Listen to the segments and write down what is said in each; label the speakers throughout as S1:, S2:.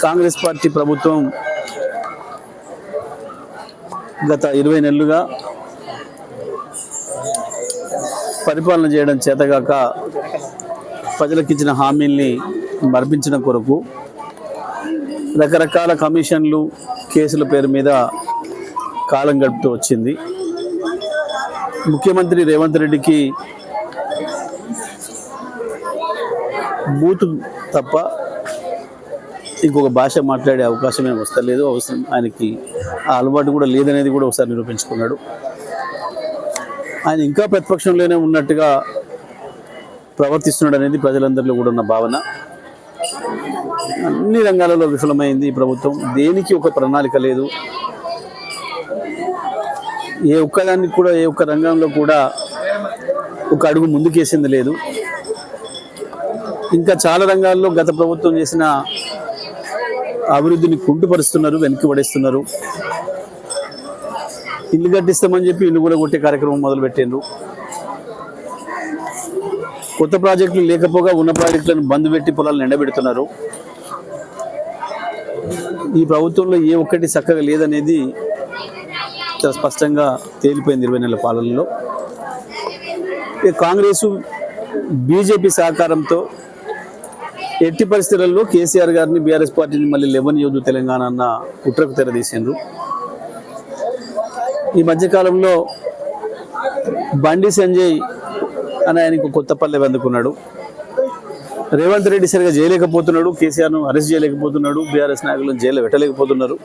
S1: Congress party ప్రభుత్వం గత 20 నెలలుగా పరిపాలన చేయడం చేతగాక ప్రజలకు ఇచ్చిన హామీల్ని మర్పించడం కొరకు రకరకాల కమిషన్లు కేసుల పేరు మీద కాలం గడుపుతూ వచ్చింది. ముఖ్యమంత్రి రేవంత్ రెడ్డికి బూతు తప్ప ఇంకొక భాష మాట్లాడే అవకాశం ఏమి వస్తలేదు. అవసరం ఆయనకి ఆ అలవాటు కూడా లేదనేది కూడా ఒకసారి నిరూపించుకున్నాడు. ఆయన ఇంకా ప్రతిపక్షంలోనే ఉన్నట్టుగా ప్రవర్తిస్తున్నాడు అనేది ప్రజలందరిలో కూడా ఉన్న భావన. అన్ని రంగాలలో విఫలమైంది ఈ ప్రభుత్వం. దేనికి ఒక ప్రణాళిక లేదు. ఏ ఒక్క రంగంలో కూడా ఒక అడుగు ముందుకేసింది లేదు. ఇంకా చాలా రంగాల్లో గత ప్రభుత్వం చేసిన అభివృద్ధిని కుంటుపరుస్తున్నారు, వెనక్కి పడేస్తున్నారు. ఇల్లు కట్టిస్తామని చెప్పి ఇల్లు కూడా కొట్టే కార్యక్రమం మొదలుపెట్టిండ్రు. కొత్త ప్రాజెక్టులు లేకపోగా ఉన్న ప్రాజెక్టులను బంద్ పెట్టి పొలాలను ఎండబెడుతున్నారు. ఈ ప్రభుత్వంలో ఏ ఒక్కటి చక్కగా లేదనేది చాలా స్పష్టంగా తేలిపోయింది 20 నెలల పాలనలో. కాంగ్రెసు బీజేపీ సహకారంతో ఎట్టి పరిస్థితులలో కేసీఆర్ గారిని బీఆర్ఎస్ పార్టీని మళ్ళీ లేవనియొద్దు తెలంగాణ అన్న కుట్రకు తెరదీసిండ్రు. ఈ మధ్యకాలంలో బండి సంజయ్ అని ఆయనకు కొత్త పల్లె అందుకున్నాడు. రేవంత్ రెడ్డి సరిగా చేయలేకపోతున్నాడు, కేసీఆర్ను అరెస్ట్ చేయలేకపోతున్నాడు, బీఆర్ఎస్ నాయకులను జైలు పెట్టలేకపోతున్నారు.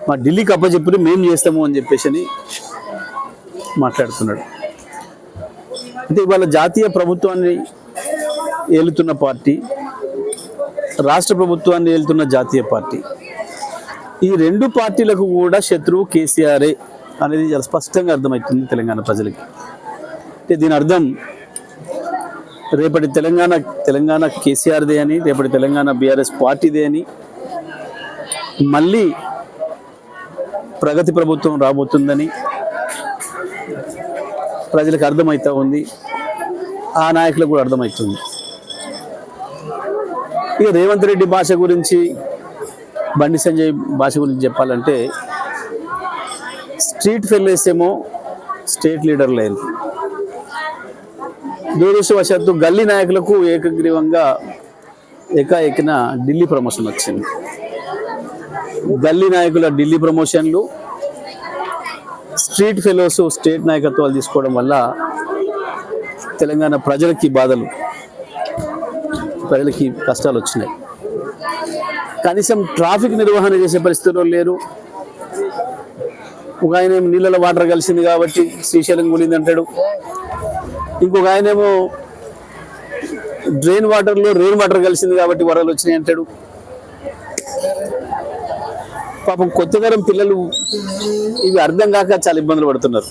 S1: మా ఢిల్లీకి అప్పచెప్పి మేము చేస్తాము అని చెప్పేసి మాట్లాడుతున్నాడు. అంటే ఇవాళ జాతీయ ప్రభుత్వాన్ని ఏలుతున్న పార్టీ, రాష్ట్ర ప్రభుత్వాన్ని ఏలుతున్న జాతీయ పార్టీ, ఈ రెండు పార్టీలకు కూడా శత్రువు కేసీఆరే అనేది చాలా స్పష్టంగా అర్థమవుతుంది తెలంగాణ ప్రజలకి. అంటే దీని అర్థం రేపటి తెలంగాణ కేసీఆర్దే అని, రేపటి తెలంగాణ బీఆర్ఎస్ పార్టీదే అని, మళ్ళీ ప్రగతి ప్రభుత్వం రాబోతుందని ప్రజలకు అర్థమవుతూ ఉంది. ఆ నాయకులకు కూడా అర్థమవుతుంది. ఇక రేవంత్ రెడ్డి భాష గురించి, బండి సంజయ్ భాష గురించి చెప్పాలంటే, స్ట్రీట్ ఫెలోస్ ఏమో స్టేట్ లీడర్లు అయ్యారు. దురదృష్టవశాత్తు గల్లీ నాయకులకు ఏకగ్రీవంగా ఏకాఏకిన ఢిల్లీ ప్రమోషన్ వచ్చింది. గల్లీ నాయకుల ఢిల్లీ ప్రమోషన్లు, స్ట్రీట్ ఫెలోస్ స్టేట్ నాయకత్వాలు తీసుకోవడం వల్ల తెలంగాణ ప్రజలకి బాధలు, ప్రజలకి కష్టాలు వచ్చినాయి. కనీసం ట్రాఫిక్ నిర్వహణ చేసే పరిస్థితుల్లో లేరు. ఒక ఆయన ఏమో నీళ్ళలో వాటర్ కలిసింది కాబట్టి శ్రీశైలం కూలింది అంటాడు. ఇంకొక ఆయనేమో డ్రైన్ వాటర్లో రెయిన్ వాటర్ కలిసింది కాబట్టి వరదలు వచ్చినాయి అంటాడు. పాపం కొత్త తరం పిల్లలు ఇవి అర్థం కాక చాలా ఇబ్బందులు పడుతున్నారు.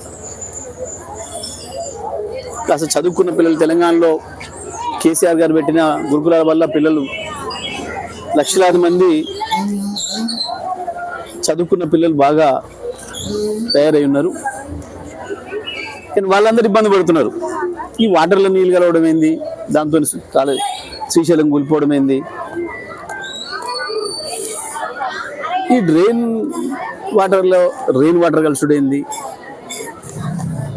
S1: అసలు చదువుకున్న పిల్లలు తెలంగాణలో కేసీఆర్ గారు పెట్టిన గురుకులాల వల్ల పిల్లలు లక్షలాది మంది చదువుకున్న పిల్లలు బాగా తయారై ఉన్నారు. కానీ వాళ్ళందరూ ఇబ్బంది పడుతున్నారు. ఈ వాటర్లో నీళ్ళు కలవడం ఏంది, దాంతో శ్రీశైలం కూలిపోవడం ఏంది, ఈ డ్రైన్ వాటర్లో రెయిన్ వాటర్ కలుసుడు ఏంది,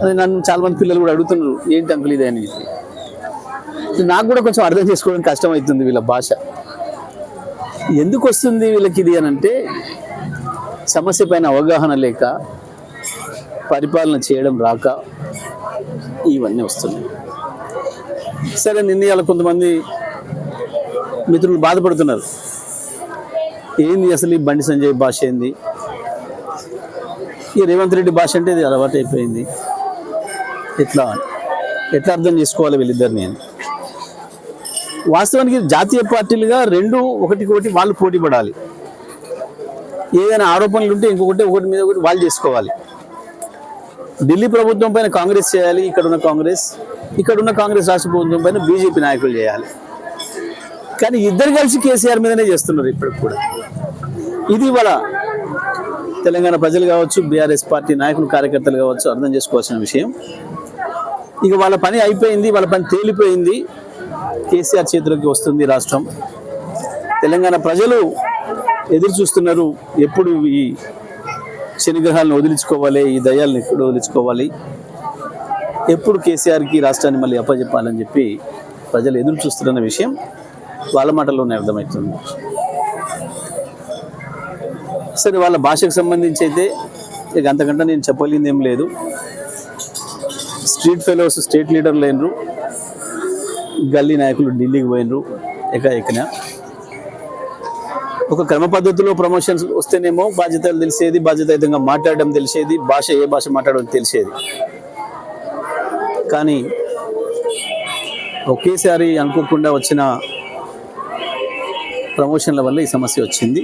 S1: అది నన్ను చాలా మంది పిల్లలు కూడా అడుగుతున్నారు, ఏంటి అంకుల్ ఇది అని. నాకు కూడా కొంచెం అర్థం చేసుకోవడం కష్టం అవుతుంది. వీళ్ళ భాష ఎందుకు వస్తుంది వీళ్ళకి ఇది అని అంటే, సమస్య పైన అవగాహన లేక, పరిపాలన చేయడం రాక ఇవన్నీ వస్తున్నాయి. సరే, నిన్న కొంతమంది మిత్రులు బాధపడుతున్నారు, ఏంది అసలు ఈ బండి సంజయ్ భాష ఏంది, ఈ రేవంత్ రెడ్డి భాష అంటే ఇది అలవాటు అయిపోయింది, ఎట్లా అర్థం చేసుకోవాలి వీళ్ళిద్దరిని అని. వాస్తవానికి జాతీయ పార్టీలుగా రెండు ఒకటికొకటి వాళ్ళు పోటీ పడాలి. ఏదైనా ఆరోపణలు ఉంటే ఒకటి మీద ఒకటి వాళ్ళు చేసుకోవాలి. ఢిల్లీ ప్రభుత్వం పైన కాంగ్రెస్ చేయాలి, ఇక్కడున్న కాంగ్రెస్ రాష్ట్ర ప్రభుత్వం పైన బీజేపీ నాయకులు చేయాలి. కానీ ఇద్దరు కలిసి కేసీఆర్ మీదనే చేస్తున్నారు ఇప్పటికి కూడా. ఇది ఇవాళ తెలంగాణ ప్రజలు కావచ్చు, బీఆర్ఎస్ పార్టీ నాయకులు కార్యకర్తలు కావచ్చు అర్థం చేసుకోవాల్సిన విషయం. ఇక వాళ్ళ పని అయిపోయింది, వాళ్ళ పని తేలిపోయింది. కేసీఆర్ చేతుల్లోకి వస్తుంది రాష్ట్రం. తెలంగాణ ప్రజలు ఎదురు చూస్తున్నారు, ఎప్పుడు ఈ శనిగ్రహాలను వదిలించుకోవాలి, ఈ దయ్యాలను ఎప్పుడు వదిలించుకోవాలి, ఎప్పుడు కేసీఆర్కి రాష్ట్రాన్ని మళ్ళీ అప్పచెప్పాలని చెప్పి ప్రజలు ఎదురు చూస్తున్న విషయం వాళ్ళ మాటల్లోనే అర్థమవుతుంది. సరే, వాళ్ళ భాషకు సంబంధించి అయితే ఇక అంతకంటే నేను చెప్పలేనిది ఏం లేదు. స్ట్రీట్ ఫెలోస్ స్టేట్ లీడర్లు అయినరు, గల్లీ నాయకులు ఢిల్లీకి పోయినరు ఎక్కన. ఒక క్రమ పద్ధతిలో ప్రమోషన్స్ వస్తేనేమో బాధ్యతలు తెలిసేది, బాధ్యతాయుతంగా మాట్లాడడం తెలిసేది, భాష ఏ భాష మాట్లాడడం తెలిసేది. కానీ ఒకేసారి అనుకోకుండా వచ్చిన ప్రమోషన్ల వల్ల ఈ సమస్య వచ్చింది.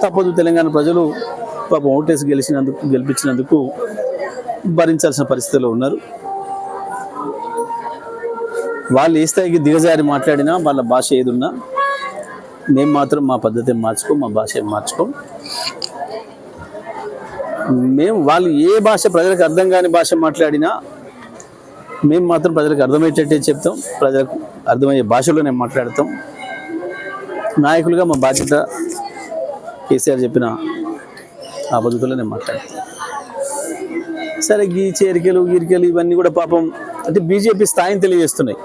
S1: తప్పదు, తెలంగాణ ప్రజలు పాపం ఓటేసి గెలిపించినందుకు భరించాల్సిన పరిస్థితిలో ఉన్నారు. వాళ్ళు ఏ స్థాయికి దిగజారి మాట్లాడినా, వాళ్ళ భాష ఏదున్నా, మేము మాత్రం మా పద్ధతి మార్చుకోం, మా భాష మార్చుకోం. మేము వాళ్ళు ఏ భాష ప్రజలకు అర్థం కాని భాష మాట్లాడినా మేము మాత్రం ప్రజలకు అర్థమయ్యేటట్టే చెప్తాం, ప్రజలకు అర్థమయ్యే భాషలోనే మాట్లాడతాం. నాయకులుగా మా బాధ్యత కేసీఆర్ చెప్పిన ఆ పద్ధతిలోనే మాట్లాడతాం. సరే, ఈ చేరికలు గీరికలు ఇవన్నీ కూడా పాపం అంటే బీజేపీ స్థాయిని తెలియజేస్తున్నాయి.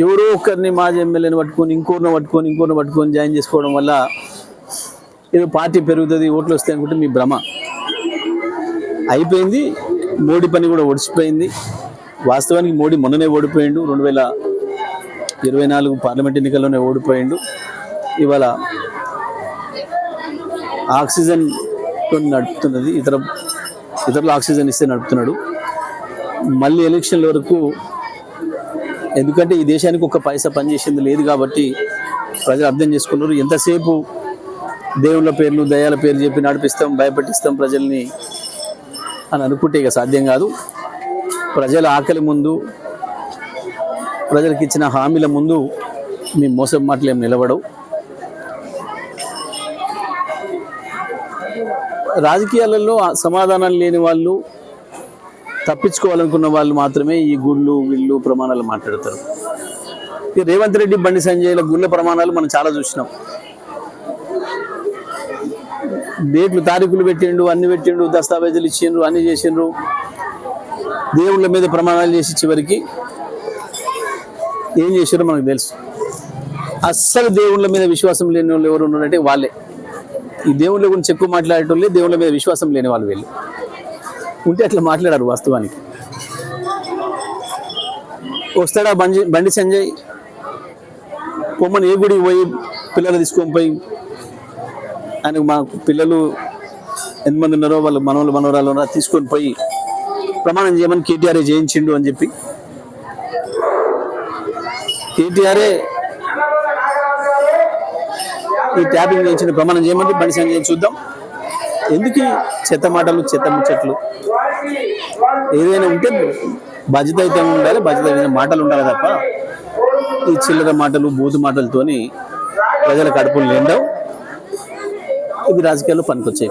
S1: ఎవరో ఒకరిని మాజీ ఎమ్మెల్యేని పట్టుకొని ఇంకోరిని పట్టుకొని జాయిన్ చేసుకోవడం వల్ల ఏదో పార్టీ పెరుగుతుంది, ఓట్లు వస్తాయి అనుకుంటే మీ భ్రమ. అయిపోయింది. మోడీ పని కూడా ఒడిచిపోయింది. వాస్తవానికి మోడీ మొన్ననే ఓడిపోయిండు, 2024 పార్లమెంట్ ఎన్నికల్లోనే ఓడిపోయిండు. ఇవాళ ఆక్సిజన్ నడుపుతున్నది, ఇతరులు ఆక్సిజన్ ఇస్తే నడుపుతున్నాడు. మళ్ళీ ఎలక్షన్ల వరకు, ఎందుకంటే ఈ దేశానికి ఒక పైసా పనిచేసింది లేదు కాబట్టి ప్రజలు అర్థం చేసుకున్నారు. ఎంతసేపు దేవుళ్ళ పేర్లు దయ్యాల పేర్లు చెప్పి నడిపిస్తాం, భయపెట్టిస్తాం ప్రజల్ని అని అనుకుంటే ఇక సాధ్యం కాదు. ప్రజల ఆకలి ముందు, ప్రజలకు ఇచ్చిన హామీల ముందు మీ మోసం మాటలు ఏం నిలబడవు. రాజకీయాలలో సమాధానం లేని వాళ్ళు, తప్పించుకోవాలనుకున్న వాళ్ళు మాత్రమే ఈ గుళ్ళు వీళ్ళు ప్రమాణాలు మాట్లాడతారు. రేవంత్ రెడ్డి, బండి సంజయ్ల గుళ్ళ ప్రమాణాలు మనం చాలా చూసినాం. డేట్లు తారీఖులు పెట్టిండు, అన్ని పెట్టిండు, దస్తావేజులు ఇచ్చిండ్రు, అన్ని చేసిండ్రు, దేవుళ్ళ మీద ప్రమాణాలు చేసి చివరికి ఏం చేసారో మనకు తెలుసు. అస్సలు దేవుళ్ళ మీద విశ్వాసం లేని వాళ్ళు ఎవరు ఉన్నారంటే వాళ్ళే. ఈ దేవుళ్ళ గురించి ఎక్కువ మాట్లాడేటోళ్ళే దేవుళ్ళ మీద విశ్వాసం లేని వాళ్ళు. వీళ్ళు ఉంటే అట్లా మాట్లాడారు. వాస్తవానికి వస్తాడా బండి సంజయ్, పొమ్మని ఏ గుడికి పోయి పిల్లలు తీసుకొని పోయి, ఆయనకు మా పిల్లలు ఎంతమంది ఉన్నారో వాళ్ళు మనవరాలు ఉన్నారో తీసుకొని పోయి ప్రమాణం చేయమని కేటీఆర్ చేయించిండు అని చెప్పి, కేటీఆర్ఏ ఈ ట్యాపింగ్ చేయించిన ప్రమాణం చేయమని బండి సంజయ్ చూద్దాం. ఎందుకు చెత్త మాటలు, చెత్త ముచ్చట్లు? ఏదైనా ఉంటే బాధ్యతాయుతంగా ఉండాలి, బాధ్యత మాటలు ఉండాలి తప్ప ఈ చిల్లర మాటలు, బూతు మాటలతోని ప్రజల కడుపులు నిండవు. ఇవి రాజకీయాల్లో పనికొచ్చాయి.